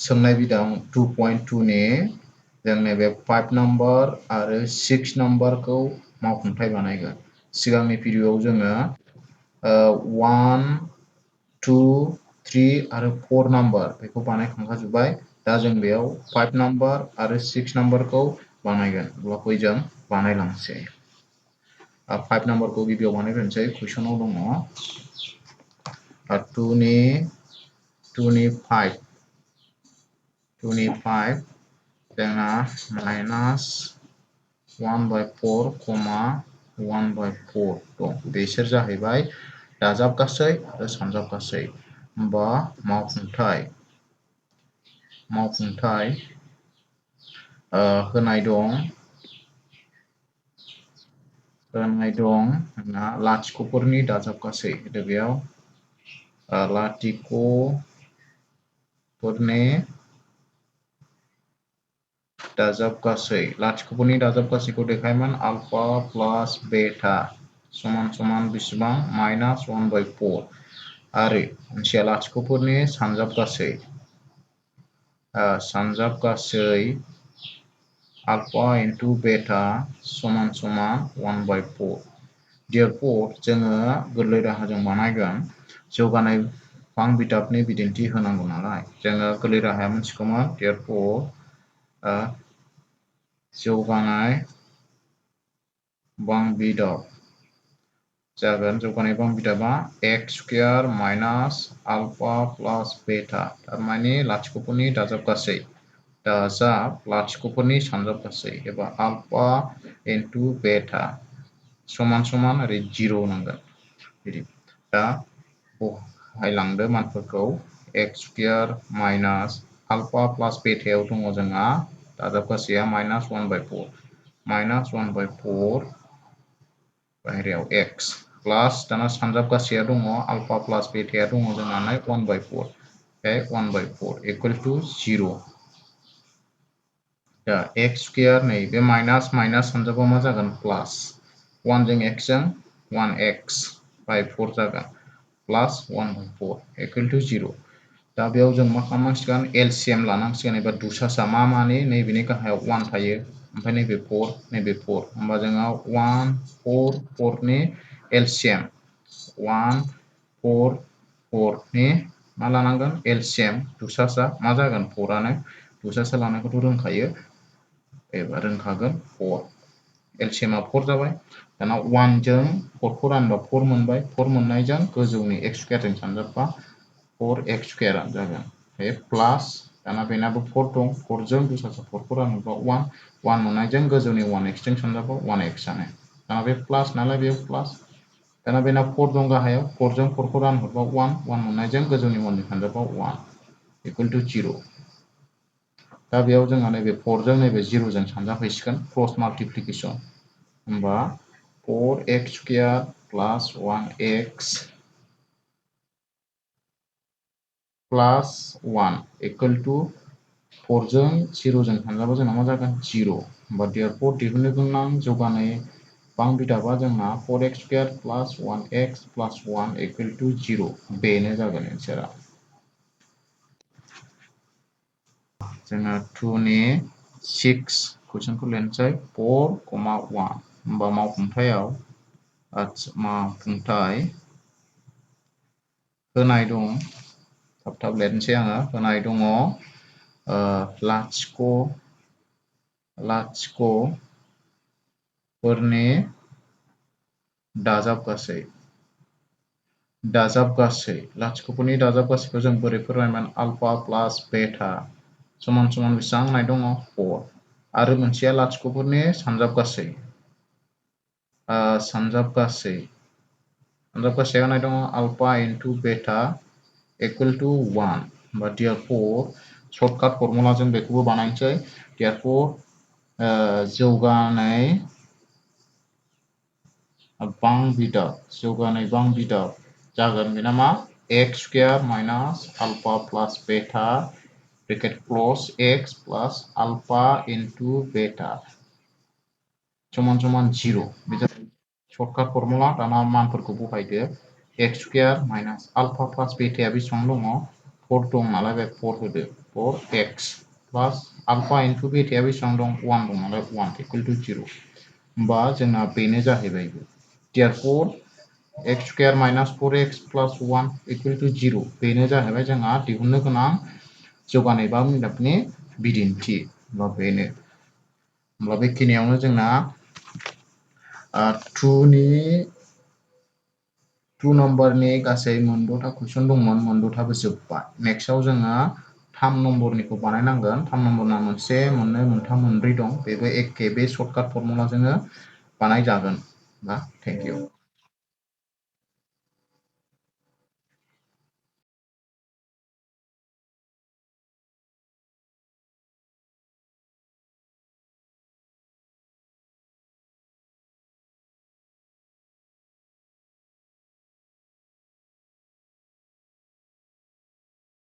सोंनाय बिदां 2.2 नि जों नैबे 5 नम्बर आरो 6 नम्बरखौ मावफुंथाय बानायगोन। सिगांनि भिडिअआव जोङो 1, 2, 3 आरो 4 नम्बर बेखौ बानायखांखाजोब्बाय। दा जों बेयाव 5 नम्बर आरो 6 नम्बरखौ बानायगोन। अब्ला फै जों बानायलांसै। 5 नम्बरखौ गिबियाव बानायग्रोनोसै। कुइसनाव दङ 2 नि 5 जोंना माइनास 1/4, 1/4 दं। बिसोर जाहैबाय दाजाब गासै आरो सानजाब गासै। होमबा मावफुंथाय होनाय दं जोंना लाथिख'फोरनि दाजाब गासै। बेयाव लाथिख'फोरनि दाजाब गासै। लाथिख'फोरनि दाजाब गासैखौ देखायमोन आल्फा प्लास बेटा समान बेसेबां माइनास 1/4 आरो मोनसेया लाथिख'फोरनि सानजाब गासै आल्फा इनटु बेटा समान 1/4। Therefore जोङो गोरलै राहाजों बानायगोन। जौगानाय बां बिदाबनि बिदिन्थि होनांगौ नालाय जोङो गोरलै राहाया मोनथिगौमोन। Therefore जौगानाय बां बिदाब जागोन। जौगानाय बां बिदाबा x स्क्वायर माइनास आल्फा प्लास बेटा थारमाने लाथिख'फोरनि दाजाब गासै लाथिख'फोरनि सानजाब गासै एबा आल्फा इनटु बेटा समान ओरै 0 नांगोन। बिदि दा बहायलांदो मानफोरखौ x स्क्वायर माइनास आल्फा प्लास बेटायाव दङ जोंहा दाजाब गासैया माइनास 1/4 बाहेरायाव x प्लास दाना सानजाब गासैया दङ आल्फा प्लास बेटाया दङ जोंना 1/4 इक्वल टु 0। दा x स्क्वायर नै बे माइनास सानजाबाव मा जागोन प्लास 1 जों x जों 1x/4 जागोन प्लास 1/4 इक्वल टु 0। दा बेयाव जों मा खालामनांसिगोन एलसीएम लानांसिगोन एबा दुसासा मानि नैबेनि गाहायाव 1 थायो ओमफ्राय नैबे 4 होमबा जोंहा 1 4 4 नि एलसीएम 1 4 4 नि मा लानांगोन एलसीएम दुसासा मा जागोन 4 आनो दुसासा लानायखौथ' रोंखायो एबा रोंखागोन 4 एलसीएमआ 4 जाबाय। दाना 1 जों 4 खौ रानबा 4 मोनबाय 4 मोननायजों गोजौनि x स्क्वायरजों सानजाबबा 4x स्क्वायर जागोन प्लास दाना बेनाबो 4 दं 4 जों दुसासा 4 खौ रानोबा 1 मोननायजों गोजौनि 1x जों सानजाबा 1x आनो दाना बे प्लास नालाय बेयाव प्लास दाना बेना 4 दं गाहायाव 4 जों 4 खौ रानहरबा 1 मोननायजों गोजौनि 1 नि सानजाबा 1 इक्वल टु 0। दा बेयाव जोंहा नैबे 4 जों नैबे 0 जों सानजाफैसिगोन क्रस माल्टिप्लिकेशन होमबा 4x स्क्वायर प्लास 1x प्लास 1 इक्वल टु 4 जों 0 जों सानजाबा जोंना मा जागोन 0। होमबा therefore दिहुननो गोनां जौगानाय बां बिदाबा जोंना 4x स्क्वायर प्लास 1x प्लास 1 इक्वल टु 0 बेनो जागोन एन्सारा। जोङो 2 नि 6 कुइसनखौ लिरनोसै 4, 1 होमबा मावफुंथाय होनाय दं थाब लिरनोसै आङो होनाय दङ लाथिख'फोरनि दाजाब गासै लाथिख'फोरनि दाजाब गासैखौ जों बोरै फोरमायगोन आल्फा प्लास बेटा समान बेसेबां होनाय दङ 4 आरो मोनसेया लाथिख'फोरनि सानजाब गासै होनाय दङ आल्फा इनटु बेटा इक्वल टु 1 होमबा therefore सर्टकाट फर्मुला जों बेखौबो बानायनोसै therefore जौगानाय बां बिदाब जागोन बेना मा x स्क्वायर माइनास आल्फा प्लास बेटा ब्रेकेट क्लोज x प्लास आल्फा इनटु बेटा समान 0 बे जाबाय सर्टकाट फर्मुला। दाना मानफोरखौ बहायदो x स्क्वायर माइनास आल्फा प्लास बेटाया बेसेबां दङ 4 दं नालाय बे 4 होदो 4x प्लास अल्फा इनटु बेटाया बेसेबां दं 1 दं नालाय 1 इक्वल टु 0 होमबा जोंना बेनो जाहैबाय therefore x square minus 4x plus 1 equal to 0 बेनो जाहैबाय जोंहा दिहुननो गोनां जौगानाय बा मिलापनि बिदिन्थि बा बेनो होमब्ला बेखिनियावनो जोंना 2 नम्बरनि गासै मोनद'था कुइसन दंमोन मोनद'थाबो जोब्बाय नेक्स्टआव जोङो 3 नम्बरनिखौ बानायनांगोन 3 नम्बरना मोनसे मोननै मोनथाम मोनब्रै दं बेबो एखे बे सर्टकाट फर्मुलाजोंनो बानायजागोन बा थेंक इउ